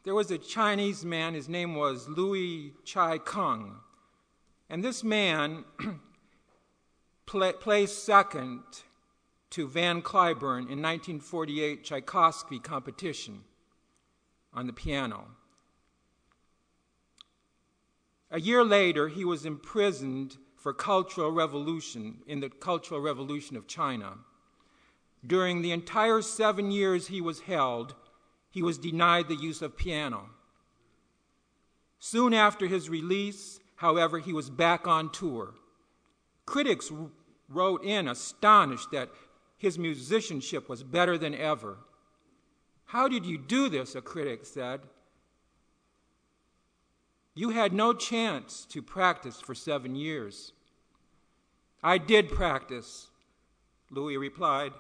there was a Chinese man, his name was Louis Chai Kung, and this man placed second to Van Cliburn in 1948 Tchaikovsky competition on the piano. A year later, he was imprisoned for Cultural Revolution in the Cultural Revolution of China. During the entire 7 years he was held, he was denied the use of piano. Soon after his release, however, he was back on tour. Critics wrote in astonished that his musicianship was better than ever. "How did you do this?" a critic said. "You had no chance to practice for 7 years." "I did practice," Louis replied.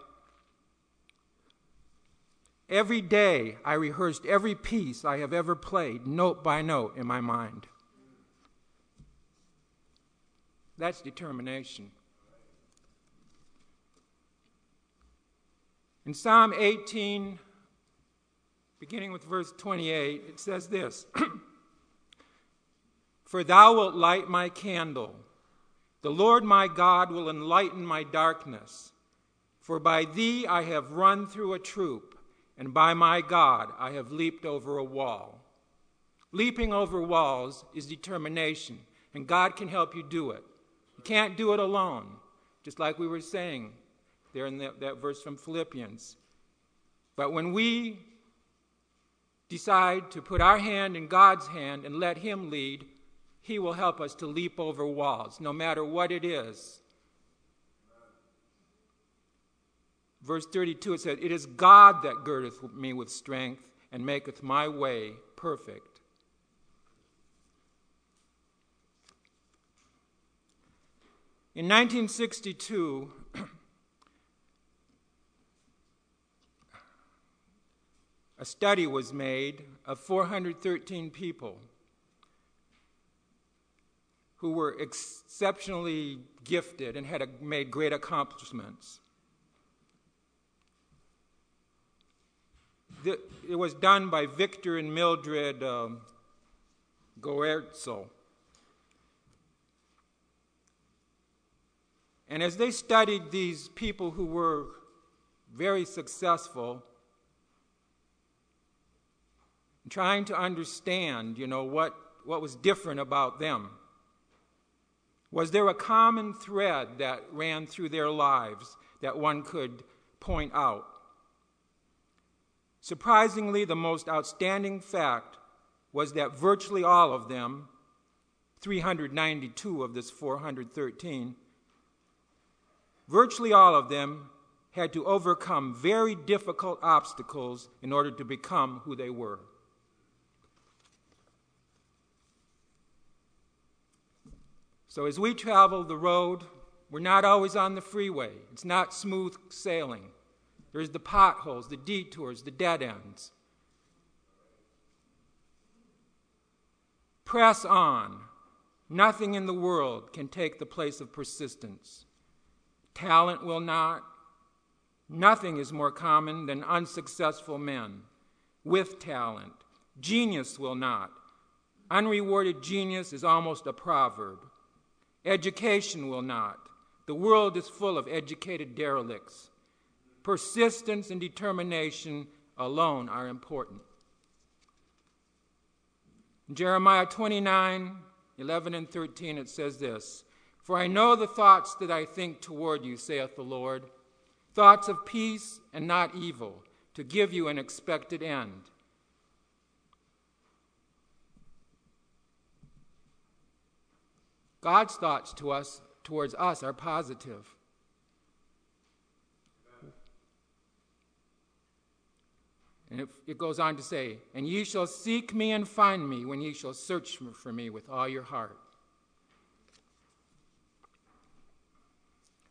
"Every day I rehearsed every piece I have ever played, note by note, in my mind." That's determination. In Psalm 18, beginning with verse 28, it says this, "For thou wilt light my candle. The Lord my God will enlighten my darkness. For by thee I have run through a troop, and by my God I have leaped over a wall." Leaping over walls is determination, and God can help you do it. You can't do it alone, just like we were saying there in that verse from Philippians. But when we decide to put our hand in God's hand and let him lead, he will help us to leap over walls, no matter what it is. Verse 32, it says, "It is God that girdeth me with strength and maketh my way perfect." In 1962, a study was made of 413 people who were exceptionally gifted and had made great accomplishments. It was done by Victor and Mildred Goertzel. And as they studied these people who were very successful, trying to understand, what was different about them, was there a common thread that ran through their lives that one could point out? Surprisingly, the most outstanding fact was that virtually all of them, 392 of this 413, virtually all of them had to overcome very difficult obstacles in order to become who they were. So as we travel the road, we're not always on the freeway. It's not smooth sailing. There's the potholes, the detours, the dead ends. Press on. Nothing in the world can take the place of persistence. Talent will not. Nothing is more common than unsuccessful men with talent. Genius will not. Unrewarded genius is almost a proverb. Education will not. The world is full of educated derelicts. Persistence and determination alone are important. In Jeremiah 29:11 and 13, it says this, "For I know the thoughts that I think toward you, saith the Lord, thoughts of peace and not evil, to give you an expected end." God's thoughts towards us are positive. And it goes on to say, "And ye shall seek me and find me when ye shall search for me with all your heart."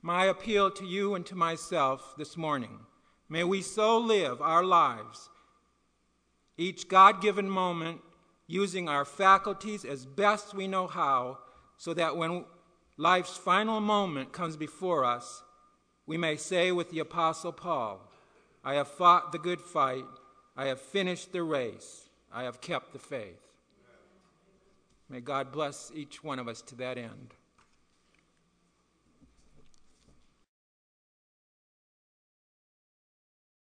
My appeal to you and to myself this morning, may we so live our lives, each God-given moment, using our faculties as best we know how, so that when life's final moment comes before us, we may say with the Apostle Paul, "I have fought the good fight, I have finished the race. I have kept the faith. May God bless each one of us to that end.